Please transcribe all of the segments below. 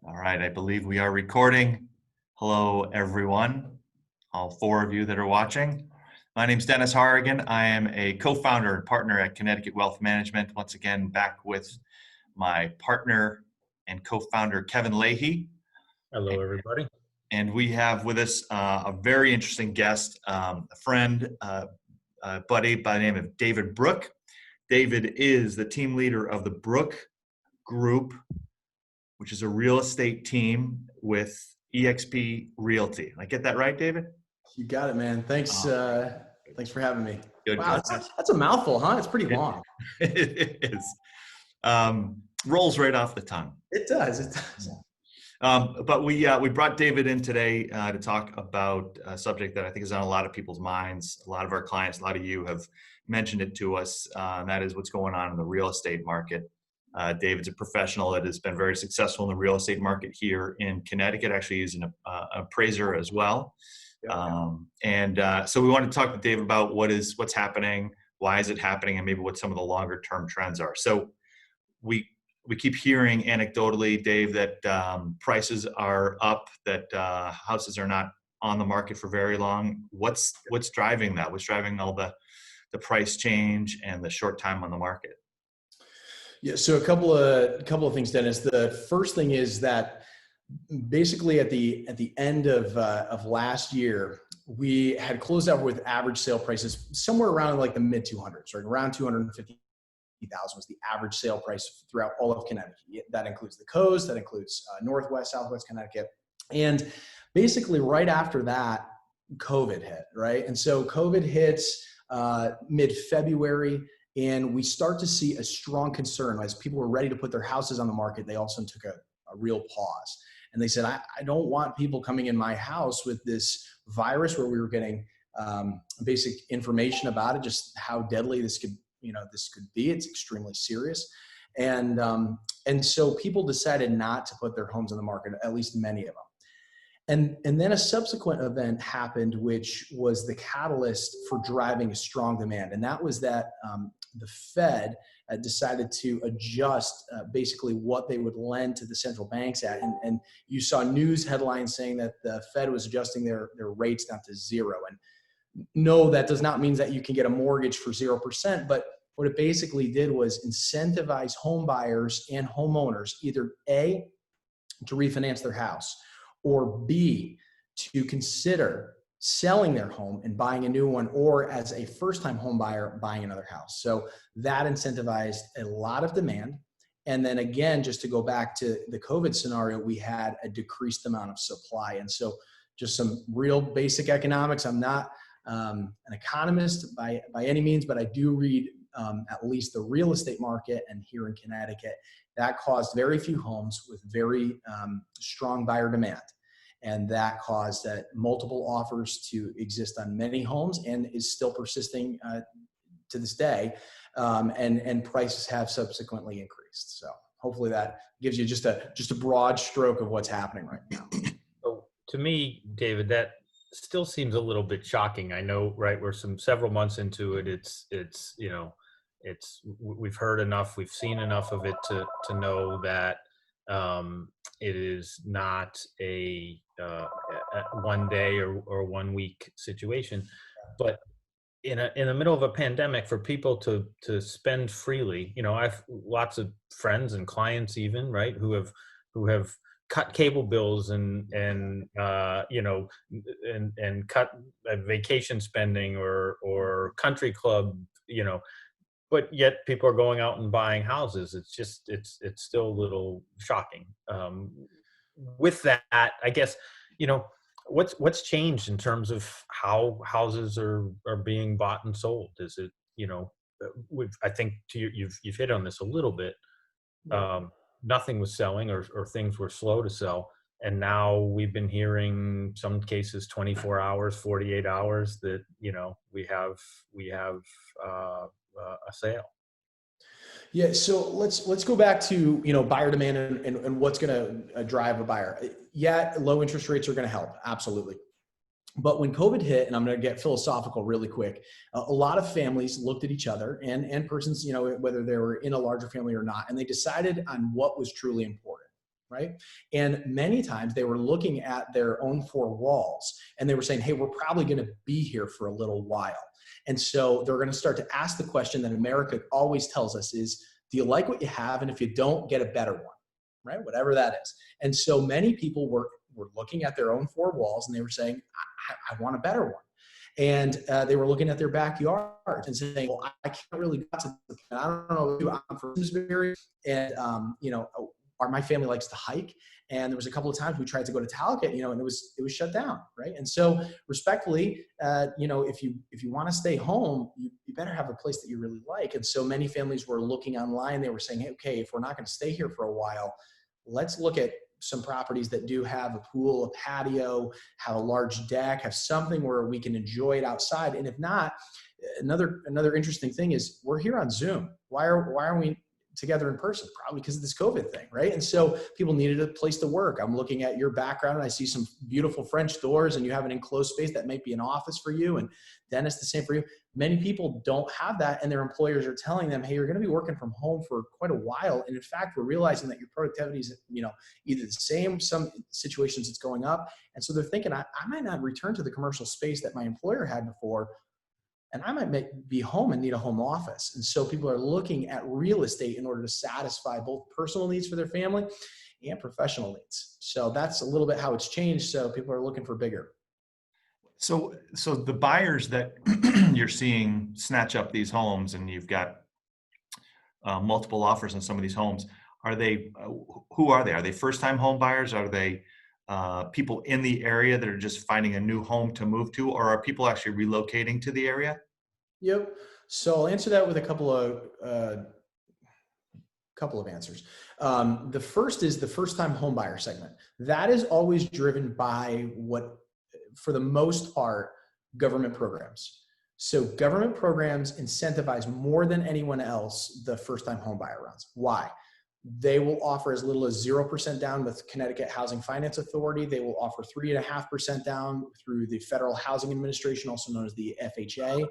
All right, I believe we are recording. Hello, everyone, all four of you that are watching. My name is Dennis Horrigan. I am a co-founder and partner at Connecticut Wealth Management. Once again, back with my partner and co-founder, Kevin Leahy. Hello, everybody. And we have with us a very interesting guest, a friend, buddy by the name of David Brooke. David is the team leader of the Brooke Group, which is a real estate team with eXp Realty. Did I get that right, David? You got it, man. Thanks. Thanks for having me. Good. Wow, that's a mouthful, huh? It's pretty long. It is. Rolls right off the tongue. It does. It does. But we brought David in today to talk about a subject that I think is on a lot of people's minds. A lot of our clients, a lot of you have mentioned it to us, and that is what's going on in the real estate market. David's a professional that has been very successful in the real estate market here in Connecticut. Actually, he's an appraiser as well. So we want to talk to David about what's happening, why is it happening, and maybe what some of the longer term trends are. So we keep hearing anecdotally, Dave, that prices are up, that houses are not on the market for very long. What's driving that? What's driving all the price change and the short time on the market? Yeah. So a couple of things, Dennis. The first thing is that basically at the end of last year, we had closed out with average sale prices somewhere around like the mid 200s, right? Around 250,000 was the average sale price throughout all of Connecticut. That includes the coast, that includes Northwest, Southwest Connecticut. And basically right after that, COVID hit, right? And so COVID hits mid-February, and we start to see a strong concern. As people were ready to put their houses on the market, they also took a real pause. And they said, I don't want people coming in my house with this virus, where we were getting basic information about it, just how deadly this could be. It's extremely serious. And so people decided not to put their homes on the market, at least many of them. And then a subsequent event happened, which was the catalyst for driving a strong demand. And that was that the Fed decided to adjust basically what they would lend to the central banks at. And you saw news headlines saying that the Fed was adjusting their rates down to zero. And no, that does not mean that you can get a mortgage for 0%, but what it basically did was incentivize home buyers and homeowners either A, to refinance their house, or B, to consider selling their home and buying a new one, or as a first-time home buyer, buying another house. So that incentivized a lot of demand. And then again, just to go back to the COVID scenario, we had a decreased amount of supply. And so just some real basic economics. I'm not an economist by any means, but I do read at least the real estate market, and here in Connecticut, that caused very few homes with very strong buyer demand. And that caused multiple offers to exist on many homes, and is still persisting to this day. And prices have subsequently increased. So hopefully that gives you just a broad stroke of what's happening right now. So to me, David, that still seems a little bit shocking. I know, right? We're several months into it. We've heard enough, we've seen enough of it to know that it is not a 1 day or 1 week situation. But in the middle of a pandemic, for people to spend freely, I have lots of friends and clients even, right, who have cut cable bills and cut vacation spending or country club, but yet people are going out and buying houses. It's still a little shocking. With that, I guess, what's changed in terms of how houses are being bought and sold? Is it, I think you've hit on this a little bit. Nothing was selling, or things were slow to sell. And now we've been hearing some cases 24 hours, 48 hours that, we have a sale. Yeah, so let's go back to buyer demand and what's going to drive a buyer. Yeah, low interest rates are going to help, absolutely. But when COVID hit, and I'm going to get philosophical really quick, a lot of families looked at each other and persons, whether they were in a larger family or not, and they decided on what was truly important, right? And many times they were looking at their own four walls and they were saying, hey, we're probably going to be here for a little while. And so they're going to start to ask the question that America always tells us is, do you like what you have? And if you don't, get a better one, right? Whatever that is. And so many people were looking at their own four walls and they were saying, I want a better one. And they were looking at their backyard and saying, well, I can't really get to the, I don't know, I'm from Missouri, and my family likes to hike. And there was a couple of times we tried to go to Talcott, and it was shut down, right? And so respectfully, if you want to stay home, you better have a place that you really like. And so many families were looking online. They were saying, hey, okay, if we're not going to stay here for a while, let's look at some properties that do have a pool, a patio, have a large deck, have something where we can enjoy it outside. And if not, another interesting thing is we're here on Zoom. Why aren't we together in person? Probably because of this COVID thing, right? And so people needed a place to work. I'm looking at your background and I see some beautiful French doors, and you have an enclosed space that might be an office for you, and Dennis, the same for you. Many people don't have that, and their employers are telling them, hey, you're going to be working from home for quite a while. And in fact, we're realizing that your productivity is, either the same, some situations it's going up. And so they're thinking, I might not return to the commercial space that my employer had before, and I might be home and need a home office. And so people are looking at real estate in order to satisfy both personal needs for their family and professional needs. So that's a little bit how it's changed. So people are looking for bigger. So the buyers that you're seeing snatch up these homes, and you've got multiple offers on some of these homes, are they, who are they? Are they first-time home buyers? Are they people in the area that are just finding a new home to move to, or are people actually relocating to the area? Yep. So I'll answer that with a couple of answers. The first is the first-time home buyer segment. That is always driven by what, for the most part, government programs. So government programs incentivize more than anyone else the first-time home buyer rounds. Why? They will offer as little as 0% down with Connecticut Housing Finance Authority. They will offer 3.5% down through the Federal Housing Administration, also known as the FHA.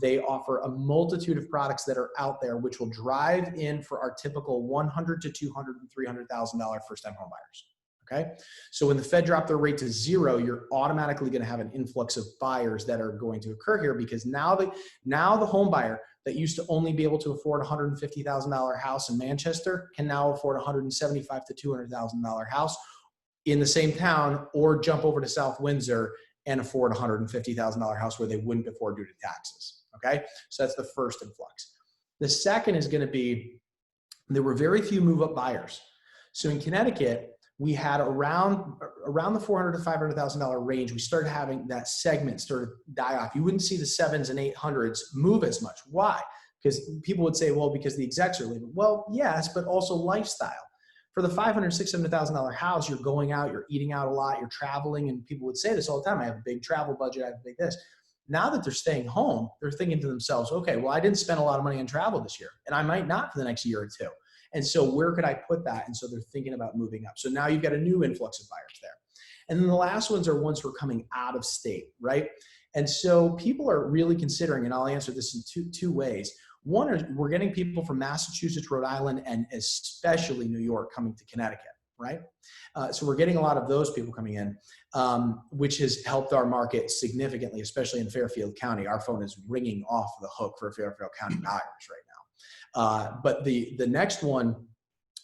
They offer a multitude of products that are out there, which will drive in for our typical $100,000 to $200,000 and $300,000 first-time home buyers. Okay, so when the Fed dropped their rate to 0, you're automatically going to have an influx of buyers that are going to occur here, because now the home buyer that used to only be able to afford a $150,000 house in Manchester can now afford a $175,000 to $200,000 house in the same town, or jump over to South Windsor and afford a $150,000 house where they wouldn't before due to taxes. Okay, so that's the first influx. The second is going to be, there were very few move-up buyers. So in Connecticut, we had around the $400,000 to $500,000 range. We started having that segment sort of die off. You wouldn't see the 7s and 800s move as much. Why? Because people would say, well, because the execs are leaving. Well, yes, but also lifestyle. For the $500,000, $600,000 house, you're going out, you're eating out a lot, you're traveling, and people would say this all the time. I have a big travel budget, I have a big this. Now that they're staying home, they're thinking to themselves, okay, well, I didn't spend a lot of money on travel this year, and I might not for the next year or two. And so where could I put that? And so they're thinking about moving up. So now you've got a new influx of buyers there. And then the last ones are ones who are coming out of state, right? And so people are really considering, and I'll answer this in two ways. One is we're getting people from Massachusetts, Rhode Island, and especially New York coming to Connecticut, right? So we're getting a lot of those people coming in, which has helped our market significantly, especially in Fairfield County. Our phone is ringing off the hook for Fairfield County buyers right now. But the next one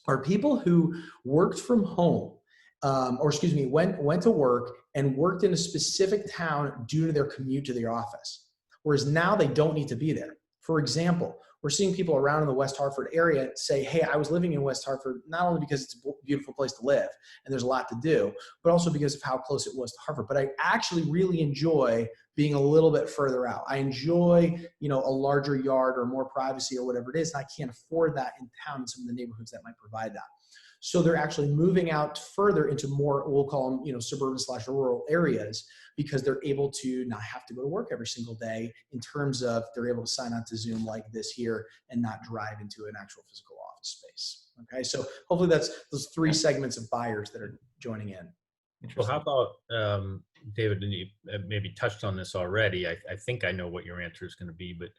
are people who worked from home, went to work and worked in a specific town due to their commute to the office, whereas now they don't need to be there. For example, we're seeing people around in the West Hartford area say, hey, I was living in West Hartford, not only because it's a beautiful place to live and there's a lot to do, but also because of how close it was to Hartford. But I actually really enjoy being a little bit further out. I enjoy, a larger yard or more privacy or whatever it is. And I can't afford that in town in some of the neighborhoods that might provide that. So they're actually moving out further into more, we'll call them, suburban/rural areas, because they're able to not have to go to work every single day, in terms of they're able to sign on to Zoom like this here and not drive into an actual physical office space. Okay, so hopefully that's those three segments of buyers that are joining in. Well, how about, David, and you maybe touched on this already. I think I know what your answer is going to be, but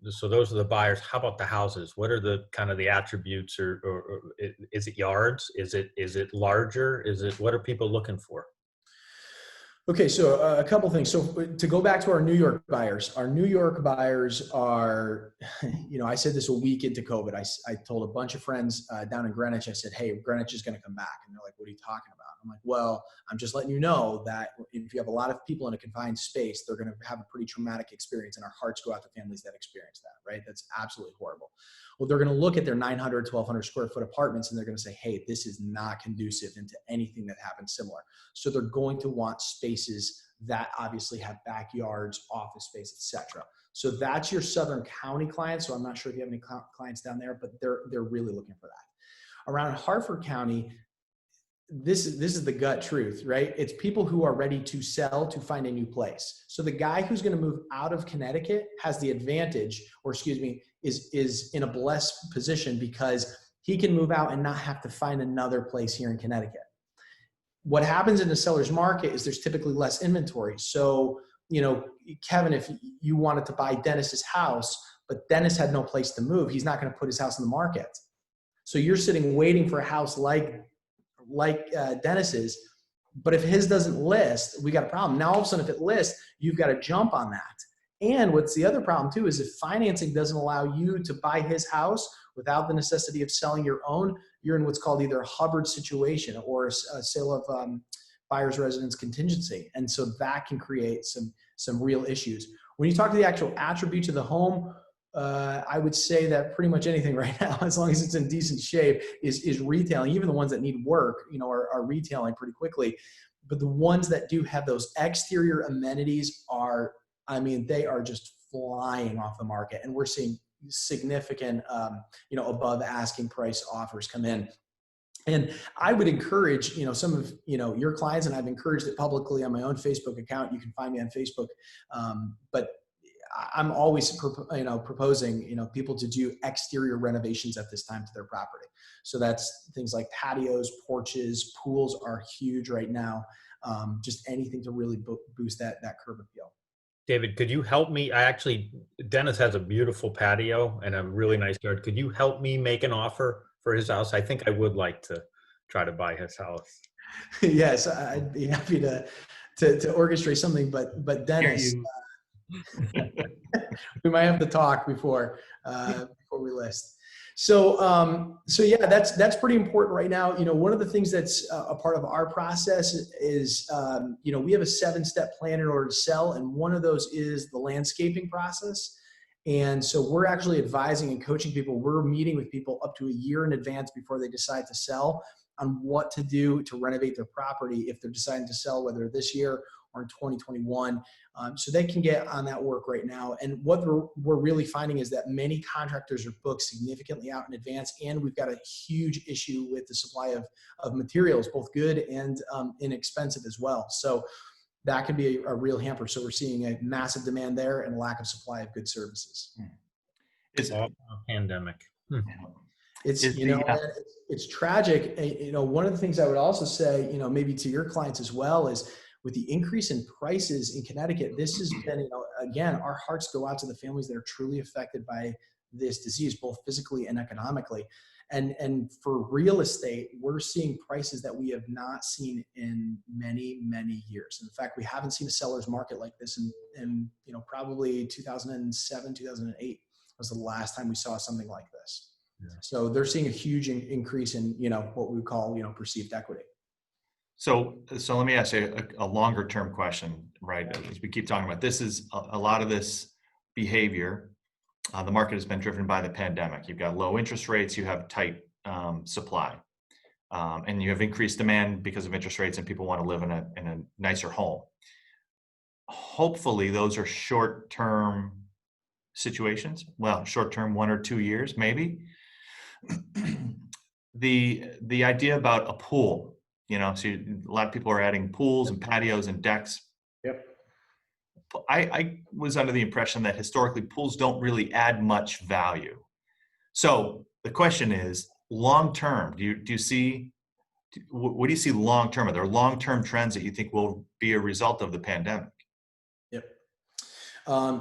So those are the buyers. How about the houses? What are the kind of the attributes, or is it yards? Is it larger? What are people looking for? Okay, so a couple things. So to go back to our New York buyers are, I said this a week into COVID. I told a bunch of friends down in Greenwich, I said, hey, Greenwich is going to come back. And they're like, what are you talking about? I'm like, well, I'm just letting you know that if you have a lot of people in a confined space, they're going to have a pretty traumatic experience, and our hearts go out to families that experience that, right? That's absolutely horrible. Well, they're going to look at their 900, 1,200 square foot apartments, and they're going to say, hey, this is not conducive into anything that happens similar. So they're going to want spaces that obviously have backyards, office space, etc. So that's your Southern County clients. So I'm not sure if you have any clients down there, but they're really looking for that. Around Hartford County, this is the gut truth, right? It's people who are ready to sell to find a new place. So the guy who's going to move out of Connecticut has the advantage, or excuse me, is in a blessed position because he can move out and not have to find another place here in Connecticut. What happens in the seller's market is there's typically less inventory. So, Kevin, if you wanted to buy Dennis's house, but Dennis had no place to move, he's not going to put his house in the market. So you're sitting waiting for a house like Dennis's, but if his doesn't list, we got a problem. Now all of a sudden, if it lists, you've got to jump on that. And what's the other problem too is if financing doesn't allow you to buy his house without the necessity of selling your own, you're in what's called either a Hubbard situation or a sale of buyer's residence contingency. And so that can create some real issues. When you talk to the actual attributes of the home, I would say that pretty much anything right now, as long as it's in decent shape, is retailing. Even the ones that need work, are retailing pretty quickly. But the ones that do have those exterior amenities they are just flying off the market. And we're seeing significant, above asking price offers come in. And I would encourage, some of, your clients, and I've encouraged it publicly on my own Facebook account. You can find me on Facebook. But I'm always, proposing, people to do exterior renovations at this time to their property. So that's things like patios, porches, pools are huge right now. Just anything to really boost that curb appeal. David, could you help me? Dennis has a beautiful patio and a really nice yard. Could you help me make an offer for his house? I think I would like to try to buy his house. Yes, I'd be happy to orchestrate something, but Dennis, we might have to talk before we list. So yeah, that's pretty important right now. One of the things that's a part of our process is, we have a 7-step plan in order to sell. And one of those is the landscaping process. And so we're actually advising and coaching people. We're meeting with people up to a year in advance before they decide to sell on what to do to renovate their property if they're deciding to sell, whether this year or in 2021. So they can get on that work right now. And what we're really finding is that many contractors are booked significantly out in advance, and we've got a huge issue with the supply of materials, both good and inexpensive as well. So that can be a real hamper. So we're seeing a massive demand there and a lack of supply of good services. It's all a pandemic. It's tragic. One of the things I would also say, maybe to your clients as well, is with the increase in prices in Connecticut, this has been, again, our hearts go out to the families that are truly affected by this disease, both physically and economically. And for real estate, we're seeing prices that we have not seen in many, many years. In fact, we haven't seen a seller's market like this in probably 2007, 2008 was the last time we saw something like this. Yeah. So they're seeing a huge increase in, what we call, perceived equity. So let me ask you a longer term question, right? As we keep talking about, this is a lot of this behavior. The market has been driven by the pandemic. You've got low interest rates, you have tight supply, and you have increased demand because of interest rates, and people want to live in a nicer home. Hopefully those are short-term situations. Well, short-term, 1 or 2 years, maybe. The idea about a pool, so a lot of people are adding pools and patios and decks. Yep. I was under the impression that historically pools don't really add much value. So the question is, long-term, what do you see long-term? Are there long-term trends that you think will be a result of the pandemic? Yep.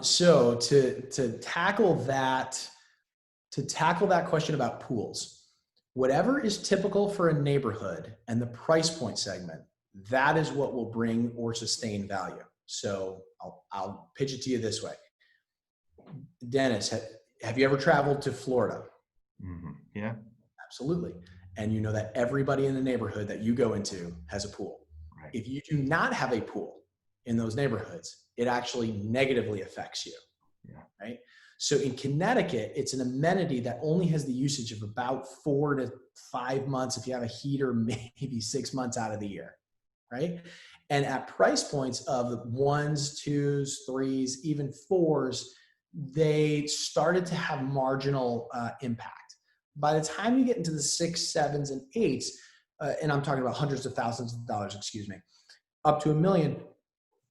So to tackle that question about pools, whatever is typical for a neighborhood and the price point segment, that is what will bring or sustain value. So I'll pitch it to you this way. Dennis, have you ever traveled to Florida? Mm-hmm. Yeah. Absolutely. And you know that everybody in the neighborhood that you go into has a pool. Right. If you do not have a pool in those neighborhoods, it actually negatively affects you. Yeah. Right. So in Connecticut, it's an amenity that only has the usage of about 4 to 5 months if you have a heater, maybe 6 months out of the year. Right. And at price points of 1s, 2s, 3s, even 4s, they started to have marginal impact. By the time you get into the 6s, 7s, and 8s, and I'm talking about hundreds of thousands of dollars, up to $1 million,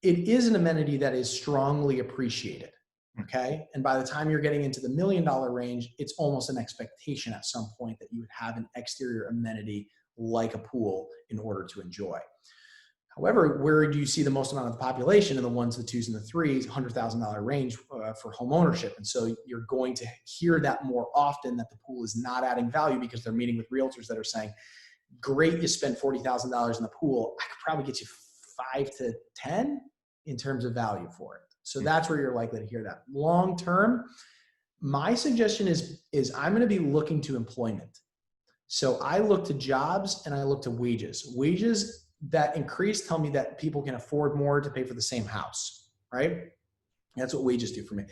it is an amenity that is strongly appreciated. Okay. And by the time you're getting into the $1 million range, it's almost an expectation at some point that you would have an exterior amenity like a pool in order to enjoy. However, where do you see the most amount of the population in the 1s, the 2s, and the 3s, $100,000 range for home ownership? And so you're going to hear that more often, that the pool is not adding value because they're meeting with realtors that are saying, great, you spent $40,000 in the pool. I could probably get you 5 to 10 in terms of value for it. So that's where you're likely to hear that. Long term, my suggestion is I'm going to be looking to employment. So I look to jobs and I look to wages. Wages that increase tell me that people can afford more to pay for the same house, right? That's what wages do for me.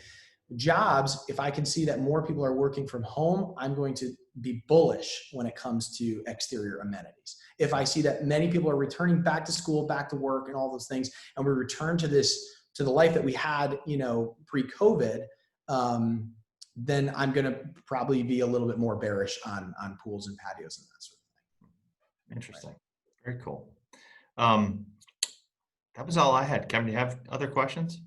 Jobs, if I can see that more people are working from home, I'm going to be bullish when it comes to exterior amenities. If I see that many people are returning back to school, back to work, and all those things, and we return to the life that we had, pre-COVID, then I'm going to probably be a little bit more bearish on pools and patios and that sort of thing. Interesting. Right. Very cool. That was all I had. Kevin, do you have other questions?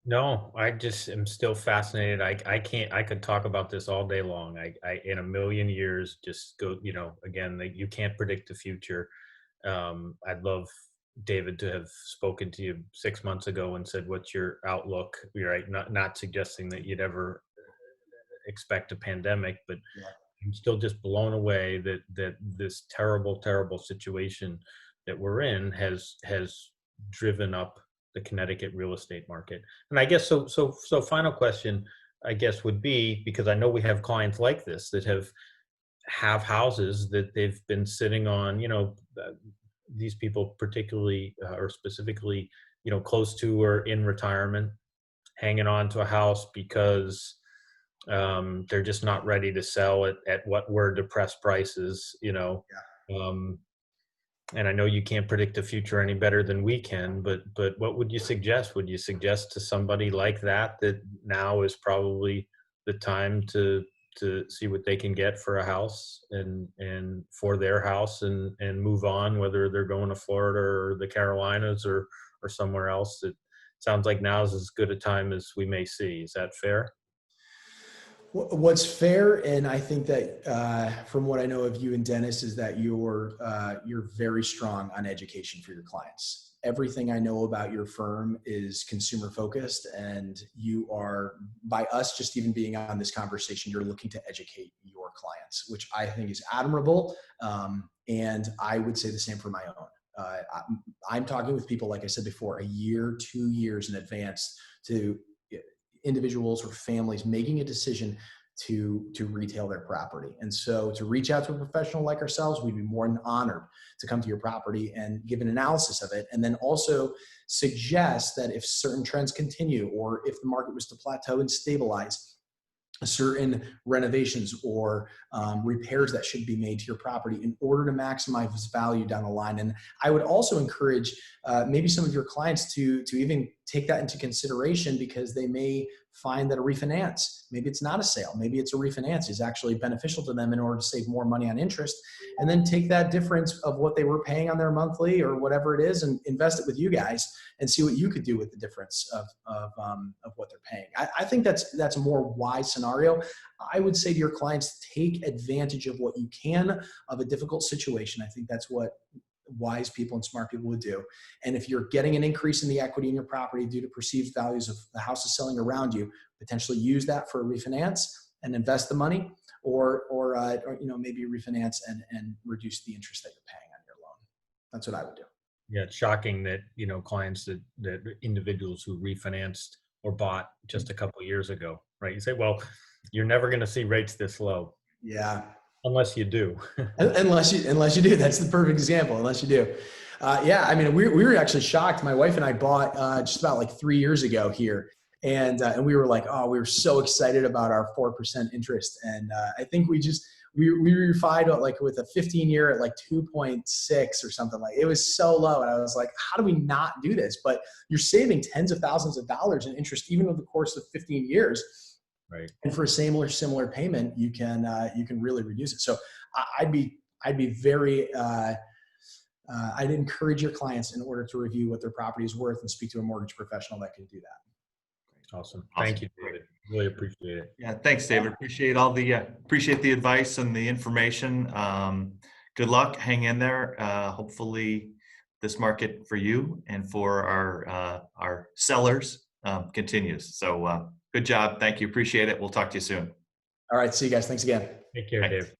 No, I just am still fascinated. I could talk about this all day long. I in a million years, just go, again, you can't predict the future. I'd love David to have spoken to you 6 months ago and said, what's your outlook? Right. Not suggesting that you'd ever expect a pandemic, but yeah. I'm still just blown away that this terrible, terrible situation that we're in has driven up the Connecticut real estate market. And I guess so final question, I guess, would be, because I know we have clients like this that have houses that they've been sitting on, these people particularly or specifically, close to or in retirement, hanging on to a house because they're just not ready to sell it at what were depressed prices, Yeah. And I know you can't predict the future any better than we can, but what would you suggest? Would you suggest to somebody like that now is probably the time to see what they can get for a house and for their house and move on, whether they're going to Florida or the Carolinas or somewhere else? It sounds like now is as good a time as we may see. Is that fair? What's fair, and I think that from what I know of you and Dennis, is that you're very strong on education for your clients. Everything I know about your firm is consumer focused, and you are, by us just even being on this conversation, you're looking to educate your clients, which I think is admirable. And I would say the same for my own. I'm talking with people, like I said before, a year, 2 years in advance to individuals or families making a decision to retail their property. And so to reach out to a professional like ourselves, we'd be more than honored to come to your property and give an analysis of it. And then also suggest that if certain trends continue, or if the market was to plateau and stabilize, certain renovations or repairs that should be made to your property in order to maximize value down the line. And I would also encourage maybe some of your clients to even take that into consideration, because they may find that a refinance, maybe it's not a sale, maybe it's a refinance, is actually beneficial to them in order to save more money on interest, and then take that difference of what they were paying on their monthly or whatever it is and invest it with you guys and see what you could do with the difference of what they're paying. I think that's a more wise scenario. I would say to your clients, take advantage of what you can of a difficult situation. I think that's what wise people and smart people would do. And if you're getting an increase in the equity in your property due to perceived values of the houses selling around you, potentially use that for a refinance and invest the money, or maybe refinance and reduce the interest that you're paying on your loan. That's what I would do. Yeah, it's shocking that, clients that individuals who refinanced or bought just a couple of years ago, right? You say, well, you're never going to see rates this low. Yeah. Unless you do. unless you do. That's the perfect example. Unless you do. I mean, we were actually shocked. My wife and I bought just about like 3 years ago here. And we were like, oh, we were so excited about our 4% interest. And I think we refied like with a 15-year at like 2.6 or something. Like, it was so low. And I was like, how do we not do this? But you're saving tens of thousands of dollars in interest, even over the course of 15 years. Right. And for a similar payment, you can really reduce it. So I'd encourage your clients, in order to review what their property is worth, and speak to a mortgage professional that can do that. Awesome. Thank you, David. Really appreciate it. Yeah, thanks, David. Appreciate the advice and the information. Good luck. Hang in there. Hopefully, this market for you and for our sellers continues. So good job. Thank you. Appreciate it. We'll talk to you soon. All right. See you guys. Thanks again. Take care, Thanks. Dave.